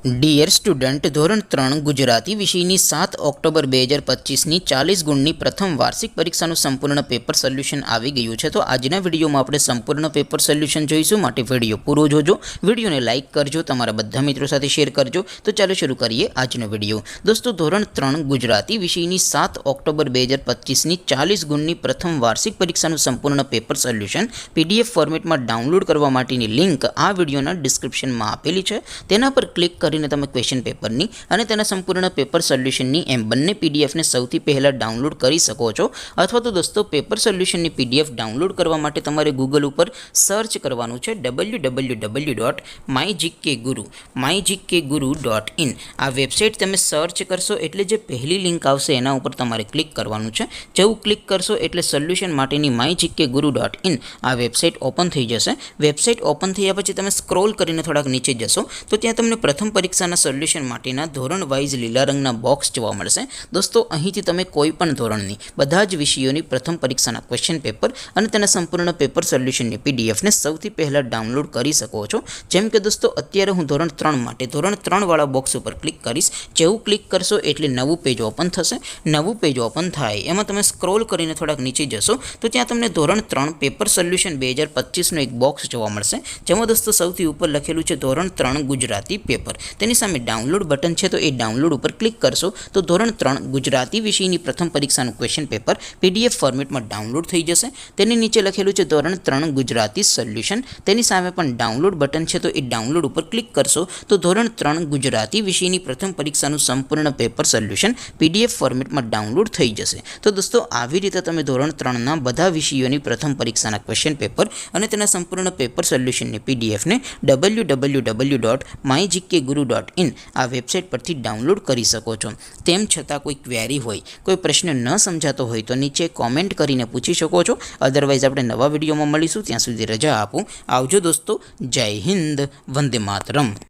Dear student, ધોરણ 3 ગુજરાતી વિષયની 7 October 2025ની 40 ગુણની પ્રથમ વાર્ષિક પરીક્ષાનું સંપૂર્ણ પેપર સોલ્યુશન આવી ગયું છે। તો આજના વિડીયોમાં આપણે સંપૂર્ણ પેપર સોલ્યુશન જોઈશું, માટે વિડીયો પૂરો જોજો, વિડીયોને લાઇક કરજો, તમારા બધા મિત્રો સાથે શેર કરજો। તો ચાલો શરૂ કરીએ આજનો વિડીયો। દોસ્તો, ધોરણ 3 ગુજરાતી વિષયની 7 ઓક્ટોબર 2025ની 40 ગુણની પ્રથમ વાર્ષિક પરીક્ષાનું સંપૂર્ણ પેપર સોલ્યુશન પીડીએફ ફોર્મેટમાં ડાઉનલોડ કરવા માટેની લિંક આ વિડીયોના ડિસ્ક્રિપ્શનમાં આપેલી છે। તેના પર ક્લિક કરીને તમે ક્વેશ્ચન પેપરની અને તેના સંપૂર્ણ પેપર સોલ્યુશનની એમ બંને પીડીએફને સૌથી પહેલાં ડાઉનલોડ કરી શકો છો। અથવા તો દોસ્તો, પેપર સોલ્યુશનની પીડીએફ ડાઉનલોડ કરવા માટે તમારે ગૂગલ ઉપર સર્ચ કરવાનું છે www.mygkguru.in। આ વેબસાઇટ તમે સર્ચ કરશો એટલે જે પહેલી લિંક આવશે એના ઉપર તમારે ક્લિક કરવાનું છે। જેવું ક્લિક કરશો એટલે સોલ્યુશન માટેની mygkguru.in આ વેબસાઇટ ઓપન થઈ જશે। વેબસાઇટ ઓપન થયા પછી તમે સ્ક્રોલ કરીને થોડાક નીચે જશો તો ત્યાં તમને પ્રથમ પરીક્ષાના સોલ્યુશન માટેના ધોરણ વાઇઝ લીલા રંગના બોક્સ જોવા મળશે। દોસ્તો, અહીંથી તમે કોઈ પણ ધોરણની બધા જ વિષયોની પ્રથમ પરીક્ષાના ક્વેશ્ચન પેપર અને તેના સંપૂર્ણ પેપર સોલ્યુશનની પીડીએફને સૌથી પહેલાં ડાઉનલોડ કરી શકો છો। જેમ કે દોસ્તો, અત્યારે હું ધોરણ 3 માટે ધોરણ 3 વાળા બોક્સ ઉપર ક્લિક કરીશ। જેવું ક્લિક કરશો એટલે નવું પેજ ઓપન થશે। નવું પેજ ઓપન થાય એમાં તમે સ્ક્રોલ કરીને થોડાક નીચે જશો તો ત્યાં તમને ધોરણ 3 પેપર સોલ્યુશન 2025નું એક બોક્સ જોવા મળશે, જેમાં દોસ્તો સૌથી ઉપર લખેલું છે ધોરણ 3 ગુજરાતી પેપર। તેની સામે ડાઉનલોડ બટન છે, તો એ ડાઉનલોડ ઉપર ક્લિક કરશો તો ધોરણ 3 ગુજરાતી વિષયની પ્રથમ પરીક્ષાનું ક્વેશ્ચન પેપર પીડીએફ ફોર્મેટમાં ડાઉનલોડ થઈ જશે। તેની નીચે લખેલું છે ધોરણ 3 ગુજરાતી સોલ્યુશન, તેની સામે પણ ડાઉનલોડ બટન છે, તો એ ડાઉનલોડ ઉપર ક્લિક કરશો તો ધોરણ 3 ગુજરાતી વિષયની પ્રથમ પરીક્ષાનું સંપૂર્ણ પેપર સોલ્યુશન પીડીએફ ફોર્મેટમાં ડાઉનલોડ થઈ જશે। તો દોસ્તો, આવી રીતે તમે ધોરણ 3ના બધા વિષયોની પ્રથમ પરીક્ષાના ક્વેશ્ચન પેપર અને તેના સંપૂર્ણ પેપર સોલ્યુશનની પીડીએફને www.mygkguru.in આ વેબસાઇટ પરથી ડાઉનલોડ કરી શકો છો। તેમ છતાં કોઈ ક્વેરી હોય, કોઈ પ્રશ્ન ન સમજાતો હોય તો નીચે કોમેન્ટ કરીને પૂછી શકો છો। અદરવાઇઝ આપણે નવા વિડીયોમાં મળીશું, ત્યાં સુધી રજા આપું। આવજો દોસ્તો, જય હિન્દ, વંદે માતરમ।